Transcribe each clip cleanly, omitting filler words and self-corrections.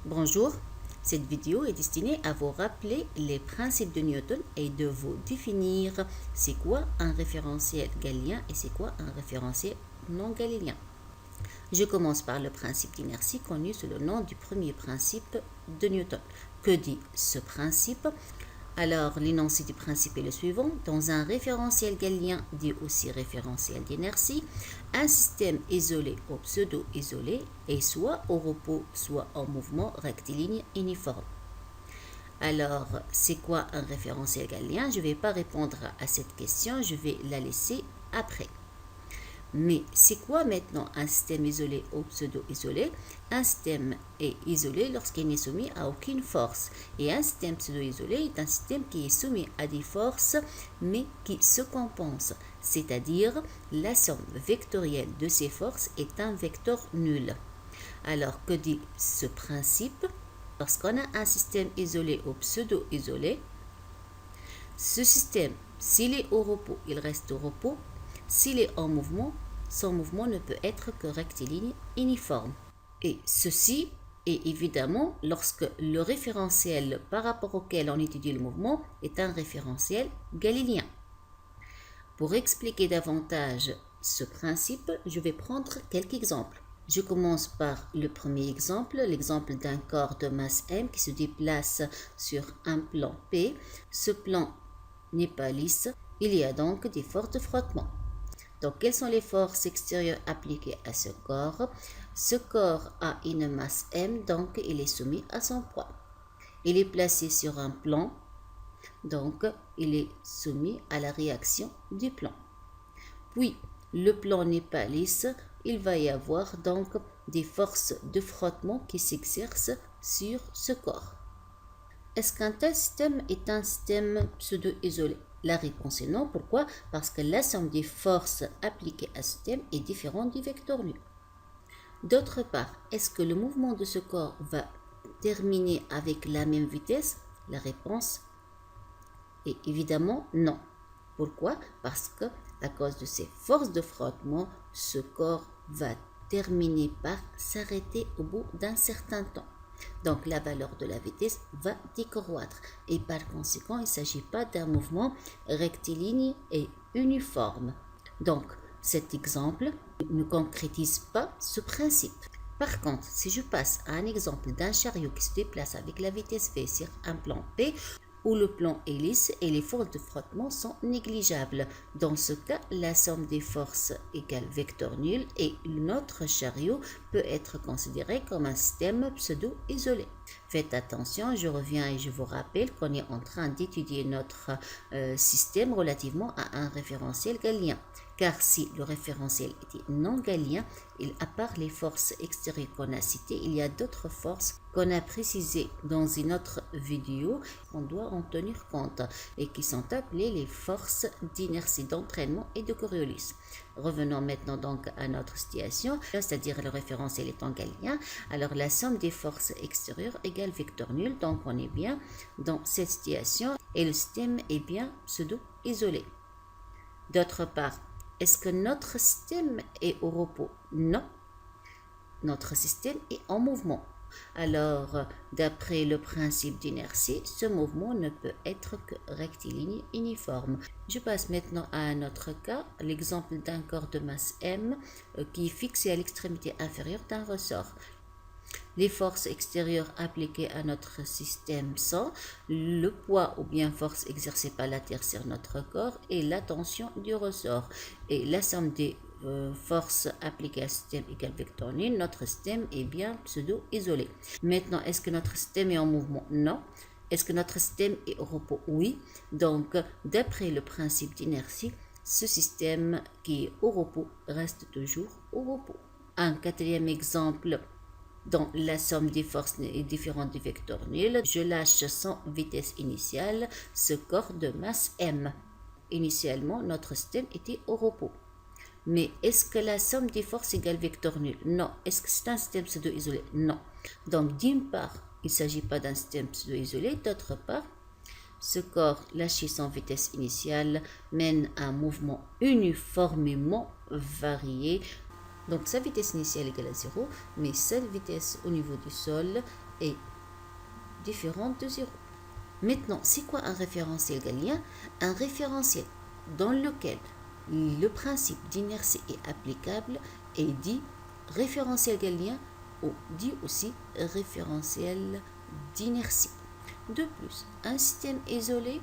Bonjour, cette vidéo est destinée à vous rappeler les principes de Newton et de vous définir c'est quoi un référentiel galiléen et c'est quoi un référentiel non galiléen. Je commence par le principe d'inertie connu sous le nom du premier principe de Newton. Que dit ce principe? Alors, l'énoncé du principe est le suivant. Dans un référentiel galiléen, dit aussi référentiel d'inertie, un système isolé ou pseudo-isolé est soit au repos, soit en mouvement rectiligne uniforme. Alors, c'est quoi un référentiel galiléen? Je ne vais pas répondre à cette question, je vais la laisser après. Mais c'est quoi maintenant un système isolé ou pseudo-isolé? Un système est isolé lorsqu'il n'est soumis à aucune force. Et un système pseudo-isolé est un système qui est soumis à des forces mais qui se compense. C'est-à-dire la somme vectorielle de ces forces est un vecteur nul. Alors que dit ce principe? Lorsqu'on a un système isolé ou pseudo-isolé, ce système, s'il est au repos, il reste au repos. S'il est en mouvement, son mouvement ne peut être que rectiligne uniforme. Et ceci est évidemment lorsque le référentiel par rapport auquel on étudie le mouvement est un référentiel galiléen. Pour expliquer davantage ce principe, je vais prendre quelques exemples. Je commence par le premier exemple, l'exemple d'un corps de masse m qui se déplace sur un plan P. Ce plan n'est pas lisse, il y a donc des forces de frottement. Donc, quelles sont les forces extérieures appliquées à ce corps? Ce corps a une masse m, donc il est soumis à son poids. Il est placé sur un plan, donc il est soumis à la réaction du plan. Puis, le plan n'est pas lisse, il va y avoir donc des forces de frottement qui s'exercent sur ce corps. Est-ce qu'un tel système est un système pseudo-isolé? La réponse est non. Pourquoi? Parce que la somme des forces appliquées à ce système est différente du vecteur nul. D'autre part, est-ce que le mouvement de ce corps va terminer avec la même vitesse? La réponse est évidemment non. Pourquoi? Parce que à cause de ces forces de frottement, ce corps va terminer par s'arrêter au bout d'un certain temps. Donc la valeur de la vitesse va décroître et par conséquent il ne s'agit pas d'un mouvement rectiligne et uniforme. Donc cet exemple ne concrétise pas ce principe. Par contre, si je passe à un exemple d'un chariot qui se déplace avec la vitesse v sur un plan P, où le plan est lisse et les forces de frottement sont négligeables. Dans ce cas, la somme des forces égale vecteur nul et notre chariot peut être considéré comme un système pseudo-isolé. Faites attention, je reviens et je vous rappelle qu'on est en train d'étudier notre système relativement à un référentiel galiléen. Car si le référentiel était non galiléen, à part les forces extérieures qu'on a citées, il y a d'autres forces qu'on a précisées dans une autre vidéo qu'on doit en tenir compte et qui sont appelées les forces d'inertie, d'entraînement et de Coriolis. Revenons maintenant donc à notre situation, c'est-à-dire le référentiel étant galiléen. Alors la somme des forces extérieures égale vecteur nul, donc on est bien dans cette situation et le système est bien pseudo-isolé. D'autre part, est-ce que notre système est au repos? Non. Notre système est en mouvement. Alors, d'après le principe d'inertie, ce mouvement ne peut être que rectiligne uniforme. Je passe maintenant à un autre cas, l'exemple d'un corps de masse m qui est fixé à l'extrémité inférieure d'un ressort. Les forces extérieures appliquées à notre système sont le poids ou bien force exercée par la Terre sur notre corps et la tension du ressort. Et la somme des forces appliquées à ce système égale vecteur nul. Notre système est bien pseudo-isolé. Maintenant, est-ce que notre système est en mouvement? Non. Est-ce que notre système est au repos? Oui. Donc, d'après le principe d'inertie, ce système qui est au repos reste toujours au repos. Un quatrième exemple, dans la somme des forces est différente du vecteur nul. Je lâche sans vitesse initiale ce corps de masse m. Initialement, notre système était au repos. Mais est-ce que la somme des forces égale vecteur nul? Non. Est-ce que c'est un système pseudo-isolé? Non. Donc, d'une part, il ne s'agit pas d'un système pseudo-isolé. D'autre part, ce corps lâché sans vitesse initiale mène un mouvement uniformément varié. Donc sa vitesse initiale égale à 0, mais sa vitesse au niveau du sol est différente de 0. Maintenant, c'est quoi un référentiel galiléen? Un référentiel dans lequel le principe d'inertie est applicable est dit référentiel galiléen ou dit aussi référentiel d'inertie. De plus, un système isolé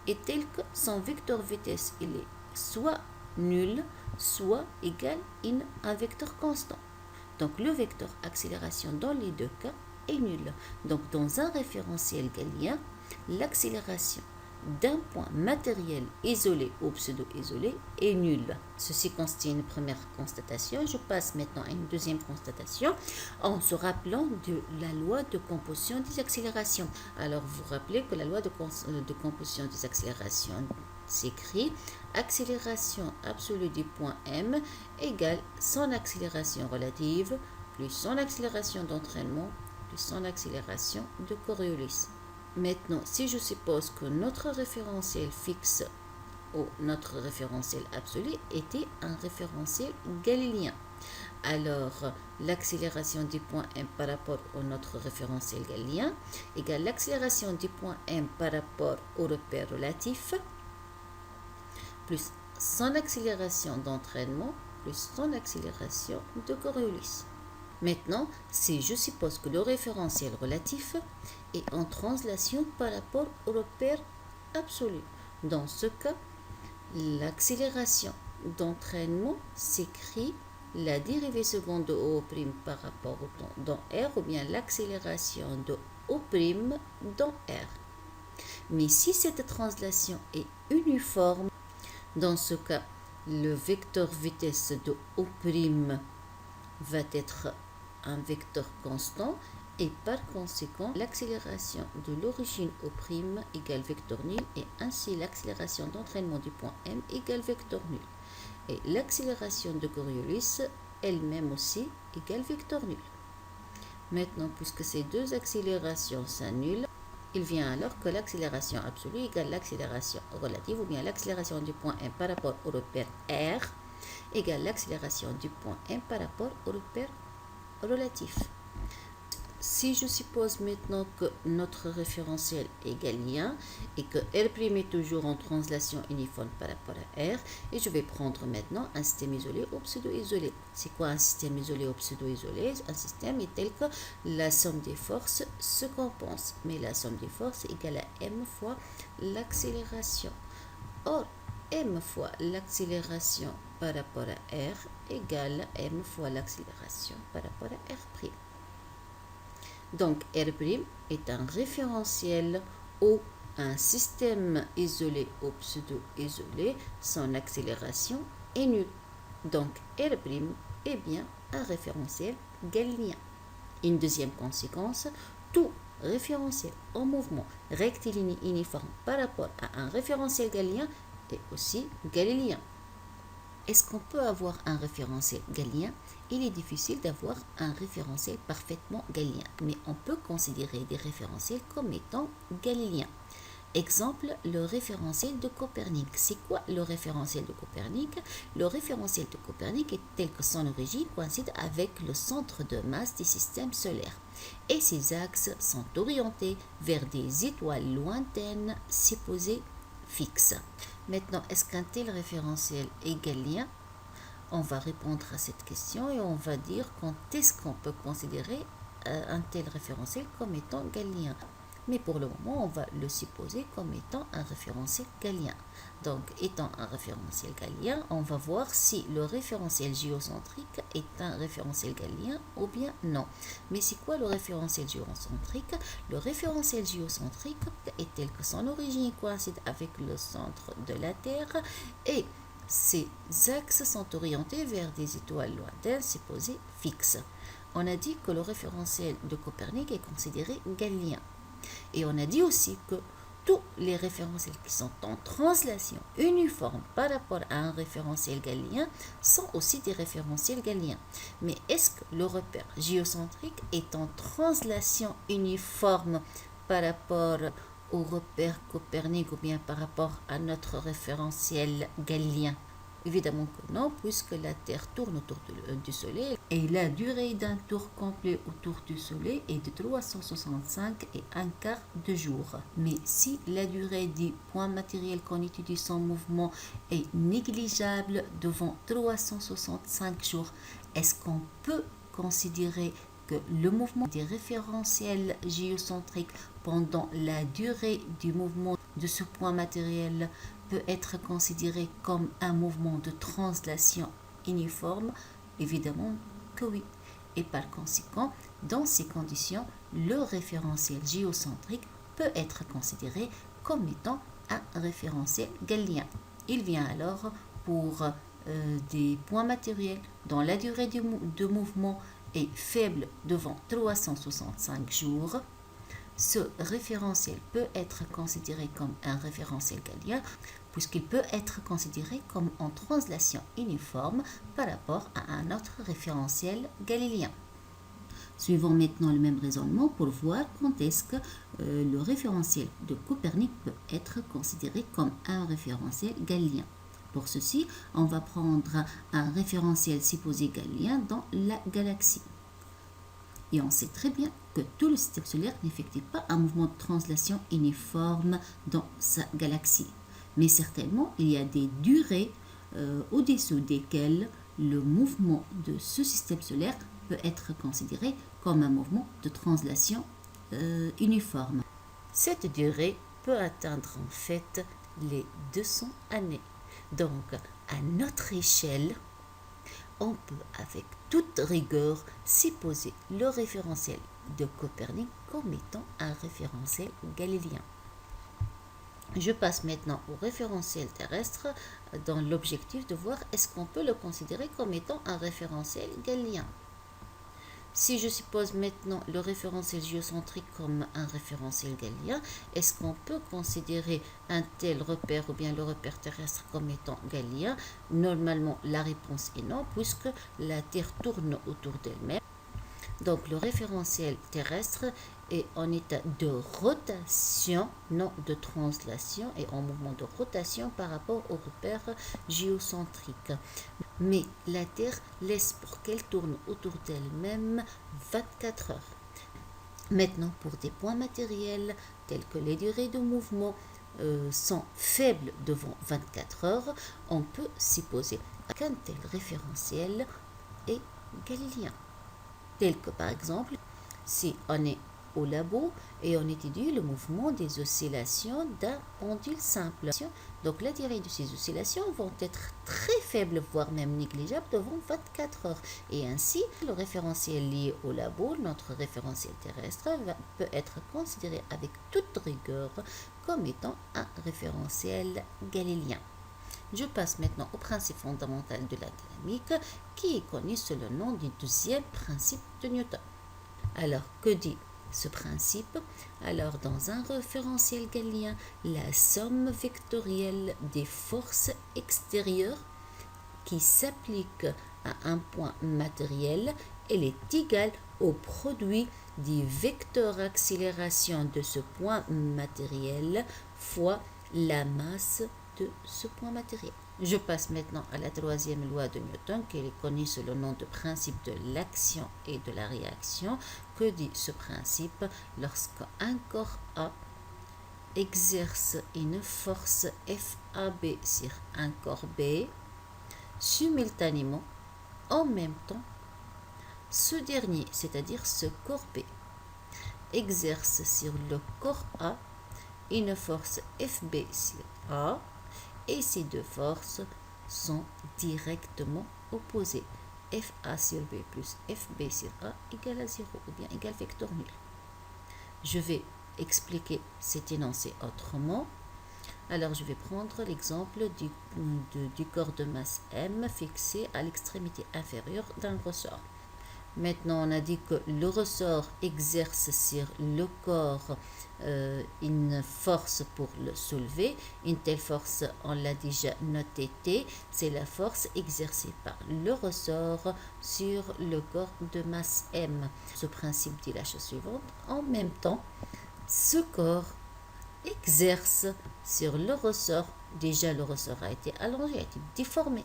est tel que son vecteur vitesse il est soit nul, soit égal à un vecteur constant. Donc le vecteur accélération dans les deux cas est nul. Donc dans un référentiel galiléen, l'accélération d'un point matériel isolé ou pseudo-isolé est nulle. Ceci constitue une première constatation. Je passe maintenant à une deuxième constatation en se rappelant de la loi de composition des accélérations. Alors vous rappelez que la loi de composition des accélérations s'écrit accélération absolue du point M égale son accélération relative plus son accélération d'entraînement plus son accélération de Coriolis. Maintenant, si je suppose que notre référentiel fixe ou notre référentiel absolu était un référentiel galiléen, alors l'accélération du point M par rapport à notre référentiel galiléen égale l'accélération du point M par rapport au repère relatif plus son accélération d'entraînement plus son accélération de Coriolis. Maintenant, si je suppose que le référentiel relatif est en translation par rapport au repère absolu. Dans ce cas, l'accélération d'entraînement s'écrit la dérivée seconde de O' par rapport au temps dans R ou bien l'accélération de O' dans R. Mais si cette translation est uniforme, dans ce cas, le vecteur vitesse de O' va être un vecteur constant et par conséquent l'accélération de l'origine au prime égale vecteur nul et ainsi l'accélération d'entraînement du point M égale vecteur nul. Et l'accélération de Coriolis elle-même aussi égale vecteur nul. Maintenant, puisque ces deux accélérations s'annulent, il vient alors que l'accélération absolue égale l'accélération relative ou bien l'accélération du point M par rapport au repère R égale l'accélération du point M par rapport au repère relatif. Si je suppose maintenant que notre référentiel est galiléen et que R' est toujours en translation uniforme par rapport à R, et je vais prendre maintenant un système isolé ou pseudo-isolé. C'est quoi un système isolé ou pseudo-isolé? Un système est tel que la somme des forces se compense, mais la somme des forces est égale à m fois l'accélération. Or, m fois l'accélération par rapport à R égale à m fois l'accélération par rapport à R'. Donc, R' est un référentiel ou un système isolé ou pseudo-isolé, son accélération est nulle. Donc, R' est bien un référentiel galiléen. Une deuxième conséquence, tout référentiel en mouvement rectiligne uniforme par rapport à un référentiel galiléen est aussi galiléen. Est-ce qu'on peut avoir un référentiel galiléen? Il est difficile d'avoir un référentiel parfaitement galiléen, mais on peut considérer des référentiels comme étant galiléens. Exemple, le référentiel de Copernic. C'est quoi le référentiel de Copernic? Le référentiel de Copernic est tel que son origine coïncide avec le centre de masse du système solaire. Et ses axes sont orientés vers des étoiles lointaines supposées fixes. Maintenant, est-ce qu'un tel référentiel est galiléen? On va répondre à cette question et on va dire quand est-ce qu'on peut considérer un tel référentiel comme étant galiléen. Mais pour le moment, on va le supposer comme étant un référentiel galiléen. Donc, étant un référentiel galiléen, on va voir si le référentiel géocentrique est un référentiel galiléen ou bien non. Mais c'est quoi le référentiel géocentrique? Le référentiel géocentrique est tel que son origine coïncide avec le centre de la Terre et ces axes sont orientés vers des étoiles lointaines supposées fixes. On a dit que le référentiel de Copernic est considéré galiléen. Et on a dit aussi que tous les référentiels qui sont en translation uniforme par rapport à un référentiel galiléen sont aussi des référentiels galiléens. Mais est-ce que le repère géocentrique est en translation uniforme par rapport au repère Copernic ou bien par rapport à notre référentiel galiléen? Évidemment que non, puisque la Terre tourne autour du Soleil et la durée d'un tour complet autour du Soleil est de 365 et un quart de jour. Mais si la durée du point matériel qu'on étudie son mouvement est négligeable devant 365 jours, est-ce qu'on peut considérer que le mouvement des référentiels géocentriques pendant la durée du mouvement de ce point matériel peut être considéré comme un mouvement de translation uniforme? Évidemment que oui. Et par conséquent, dans ces conditions, le référentiel géocentrique peut être considéré comme étant un référentiel galiléen. Il vient alors pour des points matériels dont la durée de mouvement est faible devant 365 jours. Ce référentiel peut être considéré comme un référentiel galiléen puisqu'il peut être considéré comme en translation uniforme par rapport à un autre référentiel galiléen. Suivons maintenant le même raisonnement pour voir quand est-ce que le référentiel de Copernic peut être considéré comme un référentiel galiléen. Pour ceci, on va prendre un référentiel supposé galiléen dans la galaxie. Et on sait très bien que tout le système solaire n'effectue pas un mouvement de translation uniforme dans sa galaxie. Mais certainement, il y a des durées au-dessous desquelles le mouvement de ce système solaire peut être considéré comme un mouvement de translation uniforme. Cette durée peut atteindre en fait les 200 années. Donc, à notre échelle, on peut avec toute rigueur supposer le référentiel de Copernic comme étant un référentiel galiléen. Je passe maintenant au référentiel terrestre dans l'objectif de voir est-ce qu'on peut le considérer comme étant un référentiel galiléen. Si je suppose maintenant le référentiel géocentrique comme un référentiel galiléen, est-ce qu'on peut considérer un tel repère ou bien le repère terrestre comme étant galiléen? Normalement, la réponse est non, puisque la Terre tourne autour d'elle-même. Donc, le référentiel terrestre est en état de rotation, non de translation, et en mouvement de rotation par rapport au repère géocentrique. Mais la Terre laisse pour qu'elle tourne autour d'elle-même 24 heures. Maintenant, pour des points matériels tels que les durées de mouvement sont faibles devant 24 heures, on peut supposer qu'un tel référentiel est galiléen. Tel que par exemple, si on est au labo et on étudie le mouvement des oscillations d'un pendule simple. Donc la durée de ces oscillations vont être très faibles, voire même négligeables, devant 24 heures. Et ainsi, le référentiel lié au labo, notre référentiel terrestre, peut être considéré avec toute rigueur comme étant un référentiel galiléen. Je passe maintenant au principe fondamental de la dynamique, qui est connu sous le nom du deuxième principe de Newton. Alors, que dit ce principe? Alors, dans un référentiel galiléen, la somme vectorielle des forces extérieures qui s'appliquent à un point matériel, elle est égale au produit du vecteur accélération de ce point matériel fois la masse de ce point matériel. Je passe maintenant à la troisième loi de Newton, qui est connue sous le nom de principe de l'action et de la réaction. Que dit ce principe? Lorsqu'un corps A exerce une force FAB sur un corps B, simultanément, en même temps, ce dernier, c'est-à-dire ce corps B, exerce sur le corps A une force FB sur A, et ces deux forces sont directement opposées. FA sur B plus FB sur A égale à 0, ou bien égale vecteur nul. Je vais expliquer cet énoncé autrement. Alors, je vais prendre l'exemple du corps de masse M fixé à l'extrémité inférieure d'un ressort. Maintenant, on a dit que le ressort exerce sur le corps une force pour le soulever. Une telle force, on l'a déjà noté T, c'est la force exercée par le ressort sur le corps de masse M. Ce principe dit la chose suivante: en même temps, ce corps exerce sur le ressort déjà le ressort a été allongé, a été déformé,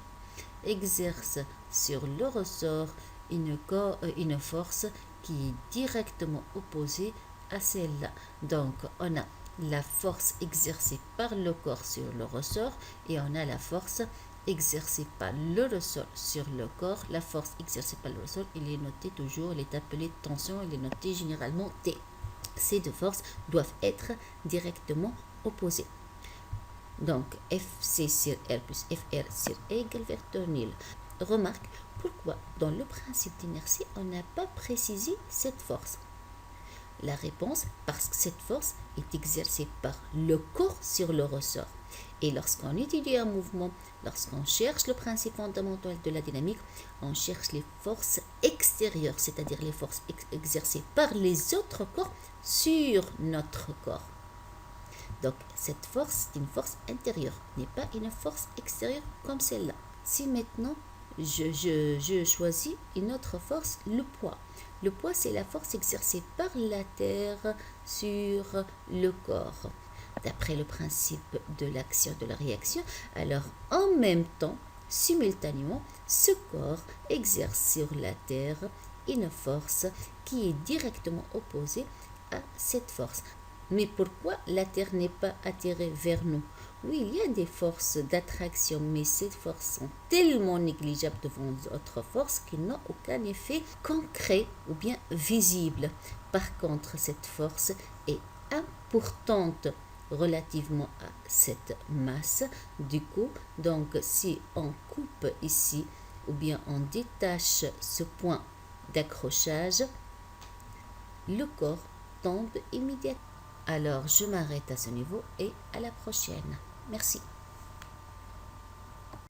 exerce sur le ressort une force qui est directement opposée à celle-là. Donc, on a la force exercée par le corps sur le ressort et on a la force exercée par le ressort sur le corps. La force exercée par le ressort, il est noté toujours, il est appelé tension, il est noté généralement T. Ces deux forces doivent être directement opposées. Donc, FC sur R plus FR sur E égale vecteur nul. Remarque, pourquoi dans le principe d'inertie, on n'a pas précisé cette force? La réponse, parce que cette force est exercée par le corps sur le ressort. Et lorsqu'on étudie un mouvement, lorsqu'on cherche le principe fondamental de la dynamique, on cherche les forces extérieures, c'est-à-dire les forces exercées par les autres corps sur notre corps. Donc, cette force, c'est une force intérieure, n'est pas une force extérieure comme celle-là. Si maintenant, je choisis une autre force, le poids. Le poids, c'est la force exercée par la Terre sur le corps. D'après le principe de l'action, de la réaction, alors en même temps, simultanément, ce corps exerce sur la Terre une force qui est directement opposée à cette force. Mais pourquoi la Terre n'est pas attirée vers nous? Oui, il y a des forces d'attraction, mais ces forces sont tellement négligeables devant d'autres forces qu'ils n'ont aucun effet concret ou bien visible. Par contre, cette force est importante relativement à cette masse. Du coup, donc, si on coupe ici ou bien on détache ce point d'accrochage, le corps tombe immédiatement. Alors, je m'arrête à ce niveau et à la prochaine. Merci.